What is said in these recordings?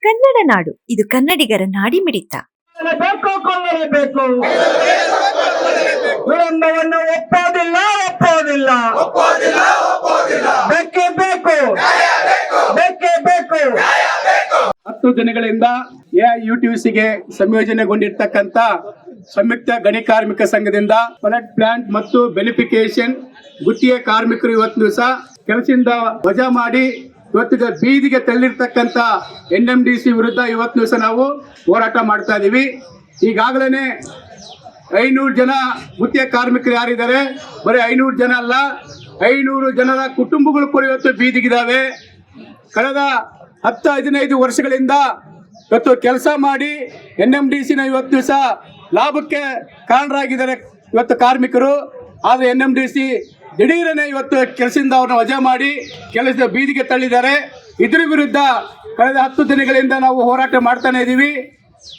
ಕನ್ನಡ ನಾಡು, ಇದು ಕನ್ನಡಿಗರ ನಾಡಿಮಿಡಿತ. ಬೇಕು ವಿಳಂಬವನ್ನು ಒಪ್ಪೋದಿಲ್ಲ ಬೇಕೇ ಬೇಕು 10 ದಿನಗಳಿಂದ ಎಐಯುಟಿಯುಸಿಗೆ ಸಂಯೋಜನೆಗೊಂಡಿರ್ತಕ್ಕಂಥ ಸಂಯುಕ್ತ ಗಣಿ ಕಾರ್ಮಿಕ ಸಂಘದಿಂದ ಪೈಲಟ್ ಪ್ಲಾಂಟ್ ಮತ್ತು ಬೆನಿಫಿಕೇಶನ್ ಗುತ್ತಿಗೆ ಕಾರ್ಮಿಕರು ಇವತ್ತು ದಿವಸ ಕೆಲಸದಿಂದ ವಜಾ ಮಾಡಿ ಇವತ್ತಿಗೆ ಬೀದಿಗೆ ತಳ್ಳಿರ್ತಕ್ಕಂಥ NMDC ವಿರುದ್ಧ ಇವತ್ತು ದಿವಸ ನಾವು ಹೋರಾಟ ಮಾಡ್ತಾ ಇದೀವಿ. ಈಗಾಗಲೇ 500 ಜನ ಗುತ್ತಿಗೆ ಕಾರ್ಮಿಕರು ಯಾರಿದ್ದಾರೆ, ಬರೀ 500 ಜನ ಅಲ್ಲ, 500 ಜನರ ಕುಟುಂಬಗಳು ಕೂಡ ಇವತ್ತು ಬೀದಿಗಿದ್ದಾವೆ. ಕಳೆದ 10-15 ವರ್ಷಗಳಿಂದ ಇವತ್ತು ಕೆಲಸ ಮಾಡಿ NMDCನ ಇವತ್ತು ದಿವಸ ಲಾಭಕ್ಕೆ ಕಾರಣರಾಗಿದ್ದಾರೆ ಇವತ್ತು ಕಾರ್ಮಿಕರು. ಆದರೆ NMDC ದಿಢೀರನೆ ಇವತ್ತು ಕೆಲಸದಿಂದ ಅವ್ರನ್ನ ವಜಾ ಮಾಡಿ ಕೆಲಸದ ಬೀದಿಗೆ ತಳ್ಳಿದ್ದಾರೆ. ಇದ್ರ ವಿರುದ್ಧ ಕಳೆದ 10 ದಿನಗಳಿಂದ ನಾವು ಹೋರಾಟ ಮಾಡ್ತಾನೆ ಇದ್ದೀವಿ.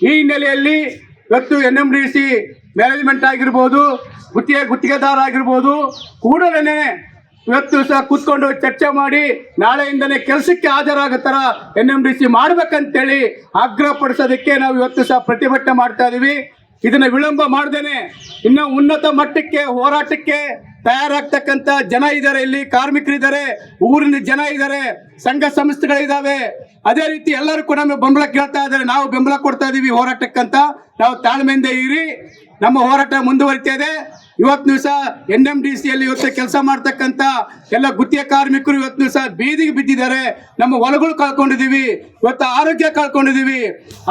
ಈ ಹಿನ್ನೆಲೆಯಲ್ಲಿ ಇವತ್ತು NMDC ಮ್ಯಾನೇಜ್ಮೆಂಟ್ ಆಗಿರ್ಬೋದು, ಗುತ್ತಿಗೆದಾರ ಆಗಿರ್ಬೋದು, ಕೂಡಲೇ ಇವತ್ತು ಸಹ ಕೂತ್ಕೊಂಡು ಚರ್ಚೆ ಮಾಡಿ ನಾಳೆಯಿಂದನೇ ಕೆಲಸಕ್ಕೆ ಹಾಜರಾಗೋ ಥರ NMDC ಮಾಡ್ಬೇಕಂತೇಳಿ ಆಗ್ರಹಪಡಿಸೋದಕ್ಕೆ ನಾವು ಇವತ್ತು ಸಹ ಪ್ರತಿಭಟನೆ ಮಾಡ್ತಾ ಇದ್ದೀವಿ. ಇದನ್ನು ವಿಳಂಬ ಮಾಡ್ದೇನೆ ಇನ್ನು ಉನ್ನತ ಮಟ್ಟಕ್ಕೆ ಹೋರಾಟಕ್ಕೆ ತಯಾರಾಗ್ತಕ್ಕಂಥ ಜನ ಇದ್ದಾರೆ, ಇಲ್ಲಿ ಕಾರ್ಮಿಕರಿದ್ದಾರೆ, ಊರಿನ ಜನ ಇದ್ದಾರೆ, ಸಂಘ ಸಂಸ್ಥೆಗಳಿದ್ದಾವೆ. ಅದೇ ರೀತಿ ಎಲ್ಲರೂ ಕೂಡ ನಮಗೆ ಬೆಂಬಲ ಕೇಳ್ತಾ ಇದ್ದಾರೆ. ನಾವು ಬೆಂಬಲ ಕೊಡ್ತಾ ಇದ್ದೀವಿ ಹೋರಾಟಕ್ಕಂತ. ನಾವು ತಾಳ್ಮೆಯಿಂದ ಇರಿ, ನಮ್ಮ ಹೋರಾಟ ಮುಂದುವರಿತಾ ಇದೆ. ಇವತ್ತು ದಿವಸ NMDCಯಲ್ಲಿ ಇವತ್ತು ಕೆಲಸ ಮಾಡ್ತಕ್ಕಂಥ ಎಲ್ಲ ಗುತ್ತಿಗೆ ಕಾರ್ಮಿಕರು ಇವತ್ತು ದಿವಸ ಬೀದಿಗೆ ಬಿದ್ದಿದ್ದಾರೆ. ನಮ್ಮ ಹೊಲಗಳು ಕಳ್ಕೊಂಡಿದ್ದೀವಿ, ಇವತ್ತು ಆರೋಗ್ಯ ಕಳ್ಕೊಂಡಿದ್ದೀವಿ.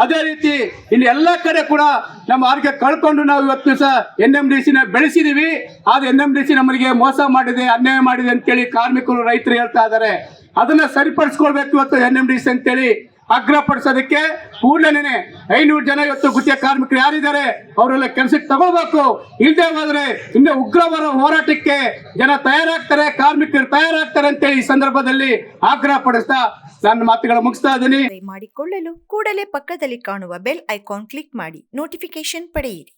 ಅದೇ ರೀತಿ ಇಲ್ಲಿ ಎಲ್ಲ ಕಡೆ ಕೂಡ ನಮ್ಮ ಆರೋಗ್ಯ ಕಳ್ಕೊಂಡು ನಾವು ಇವತ್ತು ದಿವಸ NMDCನ ಬೆಳೆಸಿದ್ದೀವಿ. ಆದ್ರೆ NMDC ನಮಗೆ ಮೋಸ ಮಾಡಿದೆ, ಅನ್ಯಾಯ ಮಾಡಿದೆ ಅಂತೇಳಿ ಕಾರ್ಮಿಕರು, ರೈತರು ಹೇಳ್ತಾ ಇದ್ದಾರೆ. ಅದನ್ನ ಸರಿಪಡಿಸ್ಕೊಳ್ಬೇಕು ಇವತ್ತು NMDC ಅಂತೇಳಿ ಆಗ್ರಹಪಡಿಸೋದಕ್ಕೆ ಕೂಡಲೇ 500 ಜನ ಇವತ್ತು ಗುತ್ತಿಗೆ ಕಾರ್ಮಿಕರು ಯಾರಿದ್ದಾರೆ ಅವರೆಲ್ಲ ಕೆಲಸಕ್ಕೆ ತಗೋಬೇಕು. ಇಲ್ಲದೆ ಹೋದ್ರೆ ಇನ್ನು ಉಗ್ರವಾದ ಹೋರಾಟಕ್ಕೆ ಜನ ತಯಾರಾಗ್ತಾರೆ, ಕಾರ್ಮಿಕರು ತಯಾರಾಗ್ತಾರೆ ಅಂತೇಳಿ ಈ ಸಂದರ್ಭದಲ್ಲಿ ಆಗ್ರಹ ಪಡಿಸ್ತಾ ನನ್ನ ಮಾತುಗಳ ಮುಗಿಸ್ತಾ ಇದ್ದೀನಿ. ಮಾಡಿಕೊಳ್ಳಲು ಕೂಡಲೇ ಪಕ್ಕದಲ್ಲಿ ಕಾಣುವ ಬೆಲ್ ಐಕಾನ್ ಕ್ಲಿಕ್ ಮಾಡಿ ನೋಟಿಫಿಕೇಶನ್ ಪಡೆಯಿರಿ.